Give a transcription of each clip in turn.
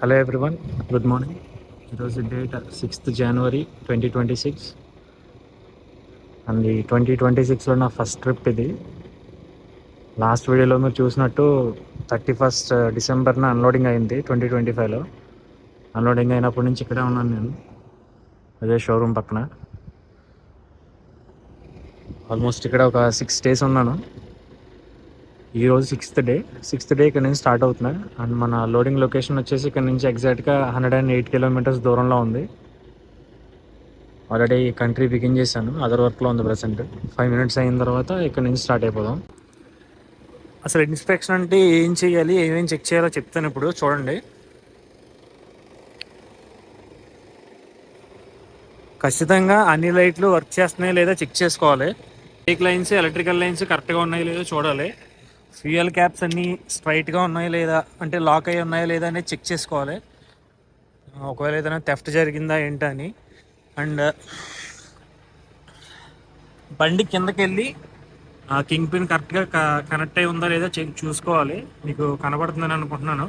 Hello everyone, good morning. ఈరోజు date 6th January 2026 and 2026లో నా first trip ఇది. Last వీడియోలో మీరు చూసినట్టు 31st December అన్లోడింగ్ అయింది 2025లో. అన్లోడింగ్ అయినప్పటి నుంచి ఇక్కడే ఉన్నాను నేను, అదే షోరూమ్ పక్కన. ఆల్మోస్ట్ ఇక్కడ ఒక 6 days ఉన్నాను. ఈరోజు సిక్స్త్ డే ఇక్కడ నుంచి స్టార్ట్ అవుతున్నాయి. అండ్ మన లోడింగ్ లొకేషన్ వచ్చేసి ఇక్కడ నుంచి ఎగ్జాక్ట్గా 108 kilometers దూరంలో ఉంది. ఆల్రెడీ కంట్రీ బిగిన్ చేశాను, అదర్ వర్క్లో ఉంది ప్రెసెంట్. 5 minutes అయిన తర్వాత ఇక్కడ నుంచి స్టార్ట్ అయిపోదాం. అసలు ఇన్స్పెక్షన్ అంటే ఏం చేయాలి, ఏమేమి చెక్ చేయాలో చెప్తాను ఇప్పుడు. చూడండి, ఖచ్చితంగా అన్ని లైట్లు వర్క్ చేస్తున్నాయి లేదా చెక్ చేసుకోవాలి. బ్రేక్ లైన్స్, ఎలక్ట్రికల్ లైన్స్ కరెక్ట్గా ఉన్నాయి లేదో చూడాలి. ఫ్యూయల్ క్యాప్స్ అన్నీ స్ట్రైట్గా ఉన్నాయా లేదా, అంటే లాక్ అయ్యి ఉన్నాయా లేదా అనేది చెక్ చేసుకోవాలి. ఒకవేళ ఏదైనా థెఫ్ట్ జరిగిందా ఏంటని. అండ్ బండి కిందకి వెళ్ళి కింగ్ పిన్ కరెక్ట్గా కనెక్ట్ అయి ఉందా లేదా చూసుకోవాలి. మీకు కనబడుతుందని అనుకుంటున్నాను.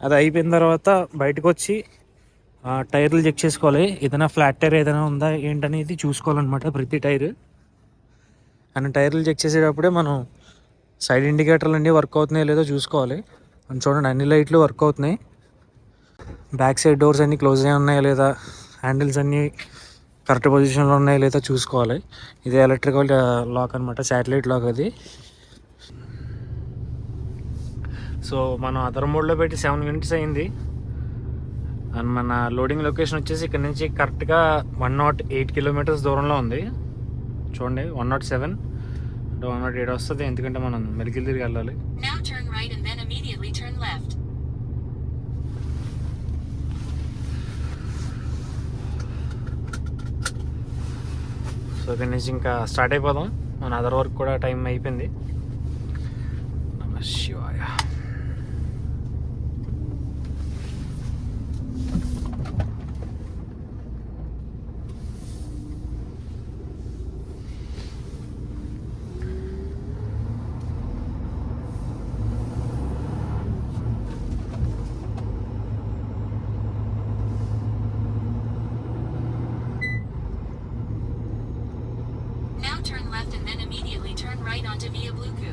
అది అయిపోయిన తర్వాత బయటకు వచ్చి టైర్లు చెక్ చేసుకోవాలి. ఏదైనా ఫ్లాట్ టైర్ ఏదైనా ఉందా ఏంటనేది చూసుకోవాలన్నమాట, ప్రతి టైర్. అండ్ టైర్లు చెక్ చేసేటప్పుడే మనం సైడ్ ఇండికేటర్లు అన్నీ వర్క్ అవుతున్నాయో లేదో చూసుకోవాలి. అని చూడండి, అన్ని లైట్లు వర్క్ అవుతున్నాయి. బ్యాక్ సైడ్ డోర్స్ అన్నీ క్లోజ్ అయ్యి ఉన్నాయా లేదా, హ్యాండిల్స్ అన్నీ కరెక్ట్ పొజిషన్లో ఉన్నాయా లేదా చూసుకోవాలి. ఇది ఎలక్ట్రికల్ లాక్ అనమాట, శాటిలైట్ లాక్ అది. సో మనం అదర్ మోడ్లో పెట్టి 7 minutes అయింది. అండ్ మన లోడింగ్ లొకేషన్ వచ్చేసి ఇక్కడ నుంచి కరెక్ట్గా 108 kilometers దూరంలో ఉంది. చూడండి, 107 అంటే 108 వస్తుంది, ఎందుకంటే మనం మెలికలు తిరిగి వెళ్ళాలి. సో ఇక్కడ నుంచి ఇంకా స్టార్ట్ అయిపోదాం. మన అదర్ వర్క్ కూడా టైం అయిపోయింది. నమః శివాయ. Turn left and then immediately turn right onto Via Bluku.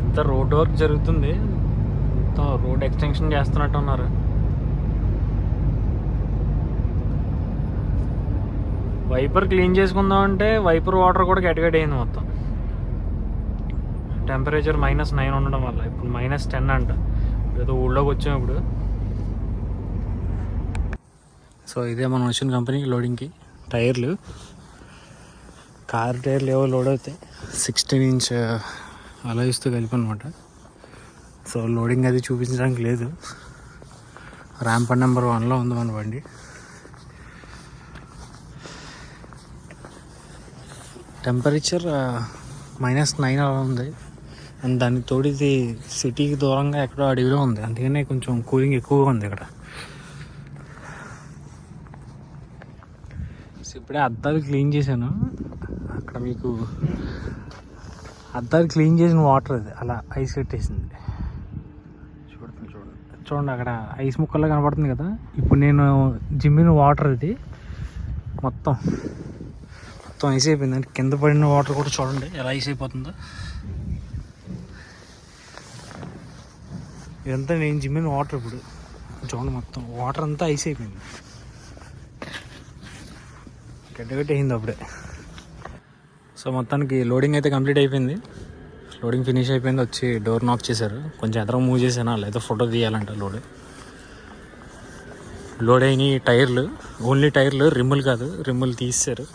ఎంత రోడ్ వర్క్ జరుగుతుంది, మొత్తం రోడ్ ఎక్స్టెన్షన్ చేస్తున్నట్టు ఉన్నారు. వైపర్ క్లీన్ చేసుకుందామంటే వైపర్ వాటర్ కూడా గట్టిగట్టయింది మొత్తం. టెంపరేచర్ -9 ఉండడం వల్ల ఇప్పుడు -10 అంట. ఏదో ఊళ్ళోకి వచ్చాం ఇప్పుడు. సో ఇదే మనం వచ్చిన కంపెనీ లోడింగ్కి. టైర్లు, కార్ టైర్లు ఏవో లోడ్ అవుతాయి, 16-inch అలా ఇస్తూ కలిపి అనమాట. సో లోడింగ్ అది చూపించడానికి లేదు. ర్యాంప్ నెంబర్ 1లో ఉంది మన బండి. టెంపరేచర్ -9 అలా ఉంది. అండ్ దానికి తోడు ఇది సిటీకి దూరంగా ఎక్కడో అడవిలో ఉంది, అందుకనే కొంచెం కూలింగ్ ఎక్కువగా ఉంది ఇక్కడ. ఇప్పుడే అద్దాలు క్లీన్ చేశాను. అక్కడ మీకు అద్దాలు క్లీన్ చేసిన వాటర్ అది అలా ఐస్ పెట్టేసింది. చూడండి అక్కడ ఐస్ ముక్కల్లో కనపడుతుంది కదా. ఇప్పుడు నేను జిమ్మిన వాటర్ ఇది మొత్తం ఐస్ అయిపోయింది. అంటే కింద పడిన వాటర్ కూడా చూడండి ఎలా ఐస్ అయిపోతుందో. ఇదంతా నేను జిమ్మిన వాటర్. ఇప్పుడు చూడండి, మొత్తం వాటర్ అంతా ఐస్ అయిపోయింది, గడ్డగట్టేసింది అప్పుడే. సో మొత్తానికి లోడింగ్ అయితే కంప్లీట్ అయిపోయింది. లోడింగ్ ఫినిష్ అయిపోయింది. వచ్చి డోర్ నాక్ చేశారు. కొంచెం ఎదర మూవ్ చేశాను, లేదా ఫోటో తీయాలంట. లోడ్ అయినాయి టైర్లు, ఓన్లీ టైర్లు, రిమ్ములు కాదు. రిమ్ములు తీసారు.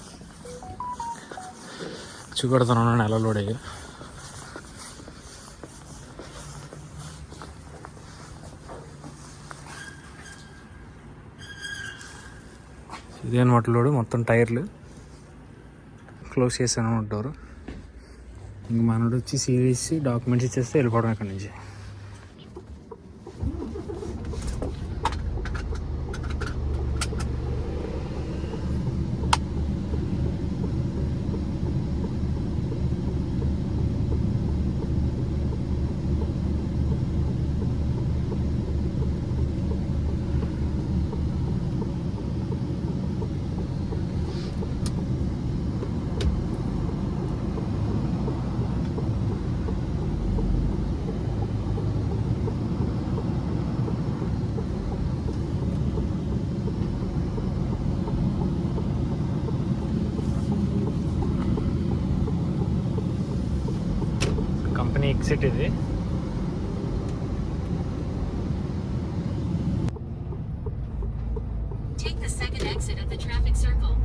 చూపెడుతున్నాను ఎలా లోడ్ అయ్యా. ఇదే అనమాట లోడు. మొత్తం టైర్లు క్లోజ్ చేశాను డోరు. ఇంక మనోడు వచ్చి సీరియస్ డాక్యుమెంట్స్ ఇచ్చేస్తే వెళ్ళిపోవడం ఇక్కడ నుంచి. ఎగ్జిట్ ఇది. Take the second exit at the traffic circle.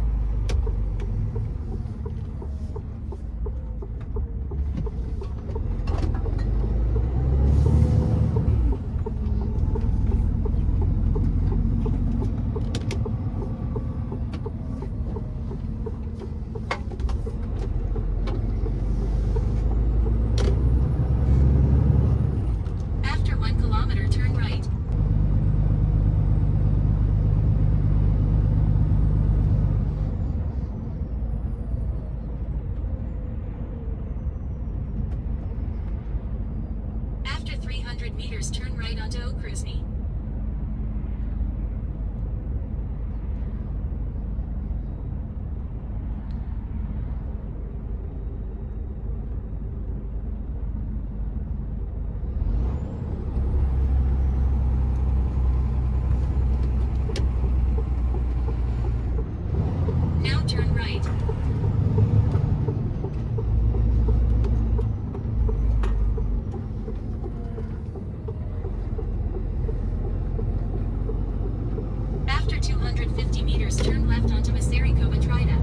After 1 kilometer, turn right. After 300 meters, turn right onto Okrusny. Now turn right. After 250 meters, turn left onto Masariko Atrida.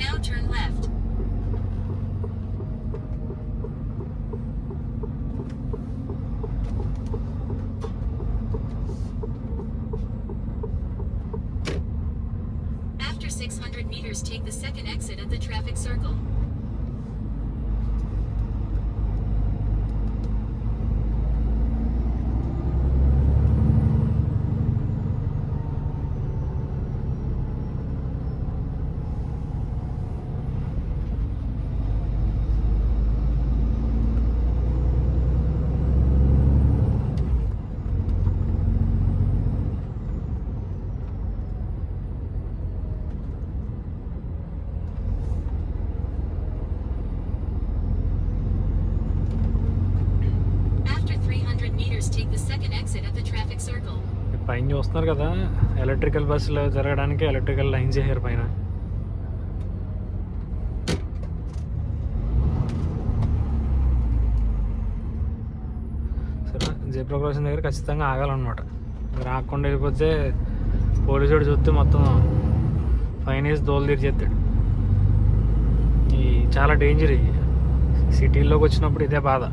Now turn left. After 600 meters, take the second exit at the traffic circle. After 300 meters, take the second exit at the traffic circle. పైన చూస్తున్నారు కదా, electrical బస్సులు జరగడానికి electrical lines చేశారు పైన. సరే, zebra crossing దగ్గర ఖచ్చితంగా ఆగాలన్నమాట. రాకుండా వెళ్ళిపోతే పోలీసుడు చూస్తే మొత్తం ఫైన్ వేసి దోలు తీర్చేస్తాడు. ఈ చాలా డేంజర్. ఇది సిటీల్లోకి వచ్చినప్పుడు ఇదే బాధ.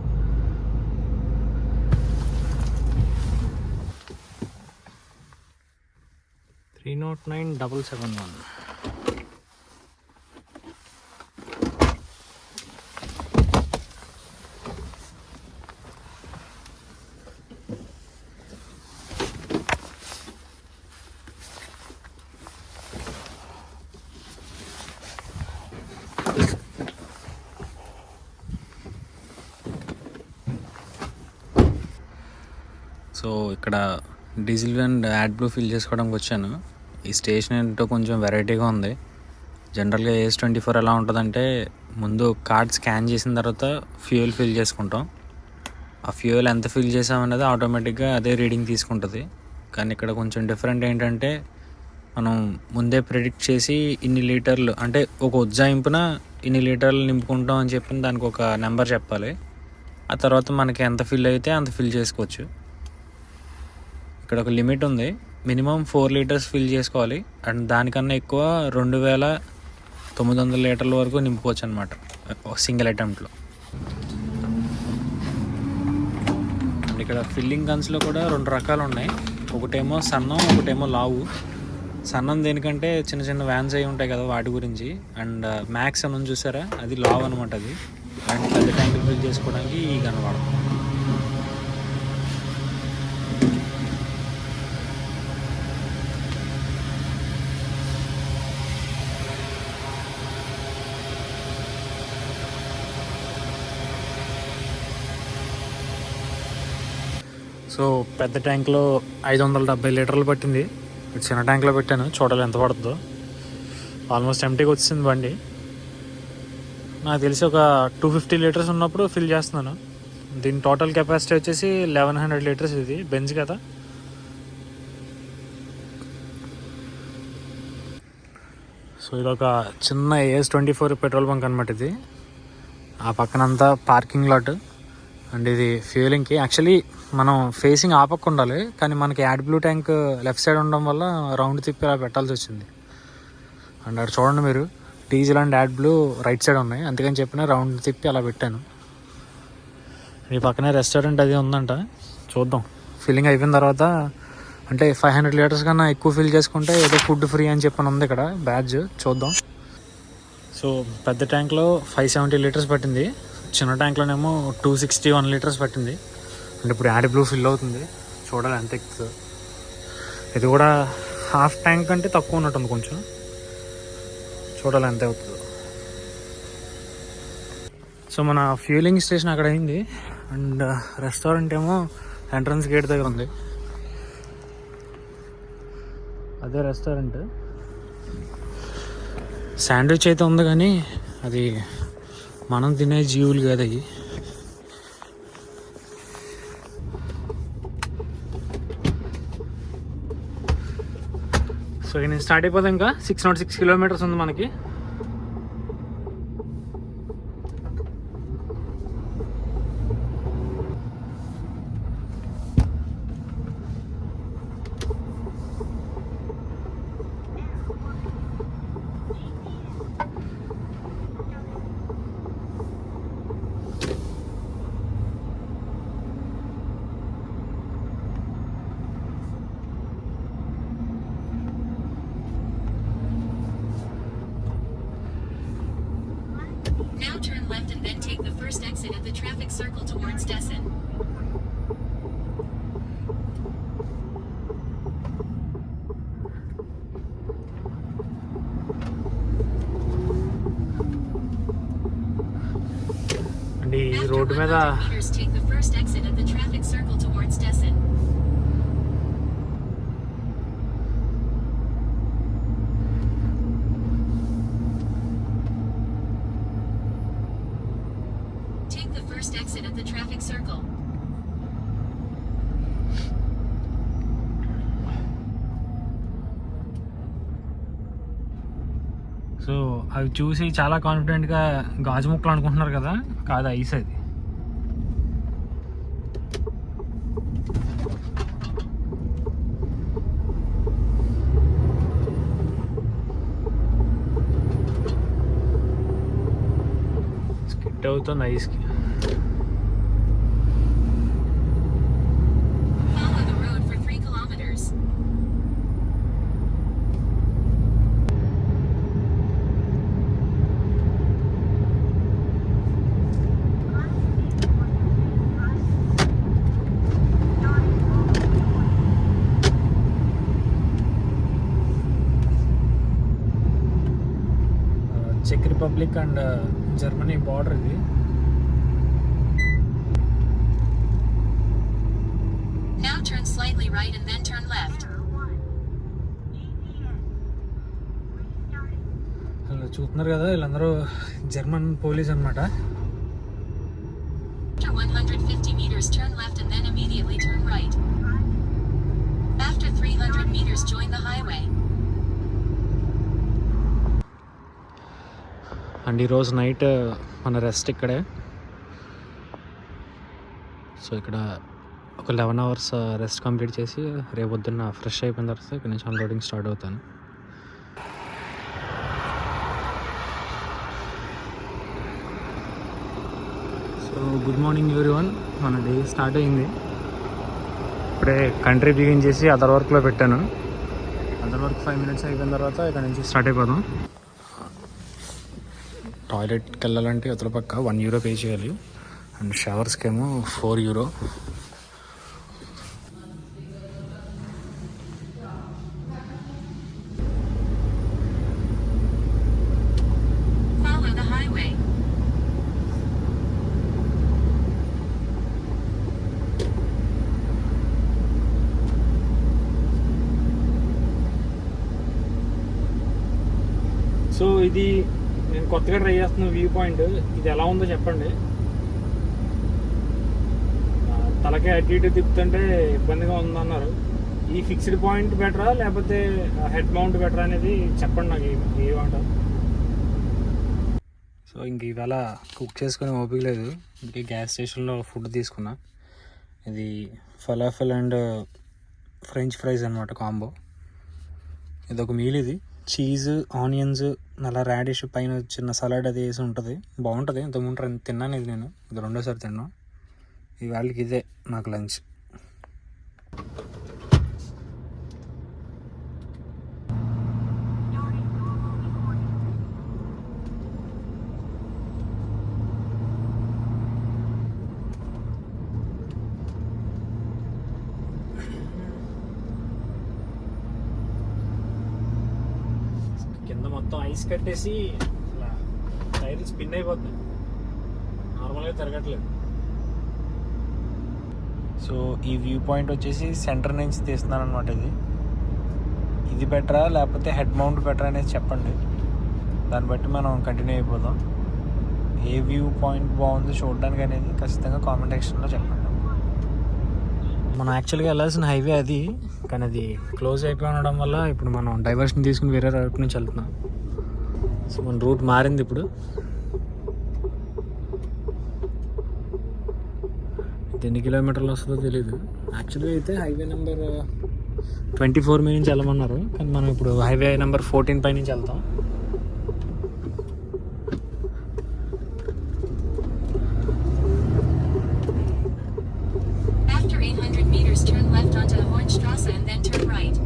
త్రీ 309,771. సో ఇక్కడ diesel and add blue fill చేసుకోవడానికి వచ్చాను. ఈ స్టేషన్ ఏంటో కొంచెం వెరైటీగా ఉంది. జనరల్గా AS24 ఎలా ఉంటుందంటే, ముందు కార్డ్ స్కాన్ చేసిన తర్వాత ఫ్యూయల్ ఫిల్ చేసుకుంటాం. ఆ ఫ్యూయల్ ఎంత ఫిల్ చేసామన్నది ఆటోమేటిక్గా అదే రీడింగ్ తీసుకుంటుంది. కానీ ఇక్కడ కొంచెం డిఫరెంట్ ఏంటంటే, మనం ముందే ప్రెడిక్ట్ చేసి ఇన్ని లీటర్లు, అంటే ఒక ఉజ్జాయింపున ఇన్ని లీటర్లు నింపుకుంటాం అని చెప్పి దానికి ఒక నెంబర్ చెప్పాలి. ఆ తర్వాత మనకి ఎంత ఫిల్ అయితే అంత ఫిల్ చేసుకోవచ్చు. ఇక్కడ ఒక లిమిట్ ఉంది, మినిమం 4 లీటర్స్ ఫిల్ చేసుకోవాలి. అండ్ దానికన్నా ఎక్కువ 2,900 లీటర్ల వరకు నింపుకోవచ్చు అనమాట సింగిల్ అటెంప్ట్లో. అండ్ ఇక్కడ ఫిల్లింగ్ గన్స్లో కూడా 2 రకాలు ఉన్నాయి. ఒకటేమో సన్నం, ఒకటేమో లావు. సన్నం దేనికంటే చిన్న చిన్న వ్యాన్స్ అవి ఉంటాయి కదా, వాటి గురించి. అండ్ మ్యాక్స్ అని చూసారా, అది లావ్ అనమాట. అది అండ్ పెద్ద ట్యాంకులు ఫిల్ చేసుకోవడానికి ఈ గన్ వాడతాం. సో పెద్ద ట్యాంక్లో 570 లీటర్లు పట్టింది. చిన్న ట్యాంక్లో పెట్టాను, చూడాలి ఎంత పడుతుందో. ఆల్మోస్ట్ ఎంటీగా వచ్చింది బండి. నాకు తెలిసి ఒక 250 లీటర్స్ ఉన్నప్పుడు ఫిల్ చేస్తున్నాను. దీని టోటల్ కెపాసిటీ వచ్చేసి 1100 లీటర్స్. ఇది బెంజ్ కదా. సో ఇది ఒక చిన్న AS24 పెట్రోల్ బంక్ అనమాట. ఇది ఆ పక్కనంతా పార్కింగ్ లాట్. అండ్ ఇది ఫ్యూలింగ్కి. యాక్చువల్లీ మనం ఫేసింగ్ ఆ పక్క ఉండాలి, కానీ మనకి add blue tank left side ఉండడం వల్ల రౌండ్ తిప్పి ఇలా పెట్టాల్సి వచ్చింది. అండ్ అక్కడ చూడండి మీరు, diesel and add blue right side ఉన్నాయి, అందుకని చెప్పిన రౌండ్ తిప్పి అలా పెట్టాను. ఈ పక్కనే రెస్టారెంట్ అది ఉందంట, చూద్దాం. ఫిల్లింగ్ అయిపోయిన తర్వాత అంటే 500 లీటర్స్ కన్నా ఎక్కువ ఫిల్ చేసుకుంటే ఏదో ఫుడ్ ఫ్రీ అని చెప్పని ఉంది ఇక్కడ బ్యాడ్జ్, చూద్దాం. సో పెద్ద ట్యాంక్లో 570 లీటర్స్ పట్టింది, చిన్న ట్యాంక్లోనేమో 261 లీటర్స్ పట్టింది. అంటే ఇప్పుడు యాడ్ బ్లూ ఫిల్ అవుతుంది, చూడాలి ఎంత ఎక్కుతుంది. ఇది కూడా హాఫ్ ట్యాంక్ అంటే తక్కువ ఉన్నట్టుంది కొంచెం, చూడాలి ఎంత అవుతుందో. సో మన ఫ్యూలింగ్ స్టేషన్ అక్కడ అయింది. అండ్ రెస్టారెంట్ ఏమో ఎంట్రన్స్ గేట్ దగ్గర ఉంది, అదే రెస్టారెంట్. శాండ్విచ్ అయితే ఉంది, కానీ అది మనం తినే జీవులు కాదు అవి. సో నేను స్టార్ట్ అయిపోతాం. ఇంకా 606 కిలోమీటర్స్ ఉంది మనకి. Now turn left and then take the first exit at the traffic circle towards Dessin. And ఈ After రోడ్డు మీద 100 meters, take the first exit at the traffic circle towards Dessin. Take the first exit at the traffic circle. So అవి చూసి చాలా కాన్ఫిడెంట్గా గాజు ముక్కలు అనుకుంటున్నారు కదా, కాదు ఐస్ అది. స్కిట్ అవుతుంది ఐస్కి. Follow the road for 3 kilometers. చెక్ రిపబ్లిక్ అండ్ జర్మనీ బార్డర్ ఇది. Now turn slightly right and then turn left. అలా చూస్తున్నారు కదా, వీళ్ళందరూ జర్మన్ పోలీస్ అనమాట. After 150 meters, turn left and then immediately turn right. After 300 meters, join the highway. And ఈరోజు night మన rest ఇక్కడే. So ఇక్కడ ఒక 11 అవర్స్ రెస్ట్ కంప్లీట్ చేసి రేపు పొద్దున్న ఫ్రెష్ అయిపోయిన తర్వాత ఇక్కడ నుంచి అన్లోడింగ్ స్టార్ట్ అవుతాను. So good morning everyone. మన డే స్టార్ట్ అయింది. ఇప్పుడే కంట్రీ బిగిన్ చేసి అదర్ వర్క్లో పెట్టాను. అదర్ వర్క్ 5 minutes అయిపోయిన తర్వాత ఇక్కడ నుంచి స్టార్ట్ అయిపోదాం. టాయిలెట్కి వెళ్ళాలంటే అతల పక్క €1 పే చేయాలి. అండ్ షవర్స్కి ఏమో €4. Follow the highway. సో ఇది నేను కొత్తగా ట్రై చేస్తున్న వ్యూ పాయింట్. ఇది ఎలా ఉందో చెప్పండి. తలకే అటు ఇటు తిప్పుతుంటే ఇబ్బందిగా ఉందన్నారు. ఈ ఫిక్స్డ్ పాయింట్ బెటరా లేకపోతే హెడ్ మౌంట్ బెటరా అనేది చెప్పండి నాకు ఏమంటారు. సో ఇంక ఇవాళ కుక్ చేసుకుని ఓపిక లేదు, ఇంకే గ్యాస్ స్టేషన్లో ఫుడ్ తీసుకున్నా. ఇది ఫలాఫెల్ అండ్ ఫ్రెంచ్ ఫ్రైస్ అనమాట కాంబో. ఇది ఒక మీల్, ఇది చీజ్ ఆనియన్స్ అలా రాడిష్ పైన చిన్న సలాడ్ అది వేసి ఉంటుంది, బాగుంటుంది. ఇంతకుముందు తిన్నాను ఇది, నేను ఇది రెండోసారి తిన్నాను. ఇవాళకి ఇదే నాకు లంచ్. కింద మొత్తం ఐస్ కట్టేసి అలా టైర్లు స్పిన్ అయిపోతుంది, నార్మల్గా తిరగట్లేదు. సో ఈ వ్యూ పాయింట్ వచ్చేసి సెంటర్ నుంచి తీస్తున్నాను అనమాట. ఇది బెటరా లేకపోతే హెడ్ మౌంట్ బెటరా అనేది చెప్పండి, దాన్ని బట్టి మనం కంటిన్యూ అయిపోదాం. ఏ వ్యూ పాయింట్ బాగుందో చూడడానికి అనేది ఖచ్చితంగా కామెంట్ సెక్షన్లో చెప్పండి. మనం యాక్చువల్గా వెళ్ళాల్సిన హైవే అది, కానీ అది క్లోజ్ అయిపోయి ఉండడం వల్ల ఇప్పుడు మనం డైవర్షన్ తీసుకుని వేరే రూట్ నుంచి వెళ్తున్నాం. సో మన రూట్ మారింది ఇప్పుడు. ఎన్ని కిలోమీటర్లు వస్తుందో తెలీదు. యాక్చువల్గా అయితే హైవే నెంబర్ 24 పై నుంచి వెళ్ళమన్నారు, కానీ మనం ఇప్పుడు హైవే నెంబర్ 14 పై నుంచి వెళ్తాం. After 800 meters, turn left onto the Hornstrasse and then turn right.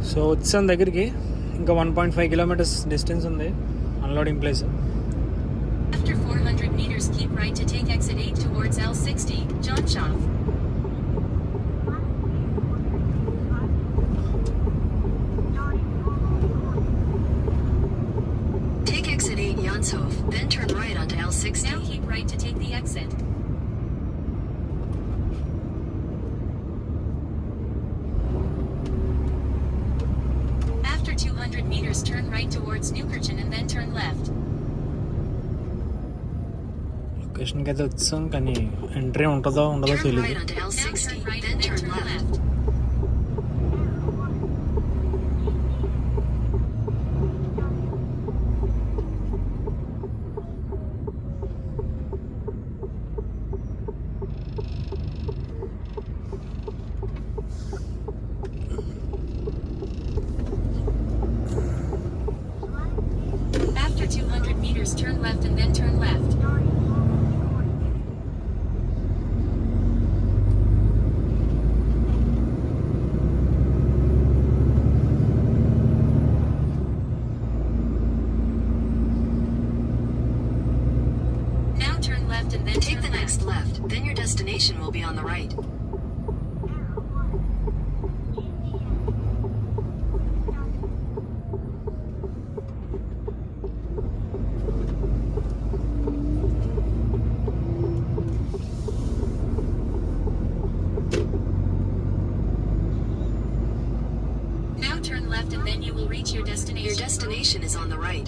So వచ్చాం దగ్గరికి, ఇంకా 1.5 కిలోమీటర్స్ డిస్టెన్స్ ఉంది unloading place. After 400 meters, keep right to take exit 8 towards L60, John Schaaf. Take exit 8 Janshof, then turn right onto L60. Now keep right to take the exit. After 200 meters, turn right towards Newkirchen and then turn left. లొకేషన్కి అయితే వచ్చాం, కానీ entry ఉంటుందో ఉండదో Turn తెలియదు. right onto L60, then turn left. After 200 meters, turn left and then turn left. Now turn left and then take the next left. Then your destination will be on the right. Now turn left and then you will reach your destination. Your destination is on the right.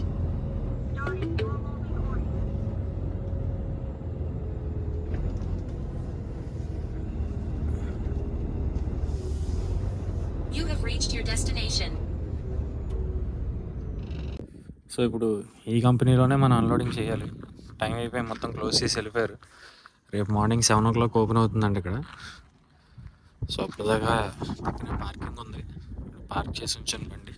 You have reached your destination. So ఇప్పుడు ఈ కంపెనీలోనే మనం unloading చేయాలి. Time అయిపోయి మొత్తం close చేసి వెళ్ళిపోయారు. రేపు morning 7 o'clock open అవుతుందండి ఇక్కడ. సో అప్పటిదాకా పక్కనే పార్కింగ్ ఉంది, పార్క్ చేసి ఉంచాను బండి.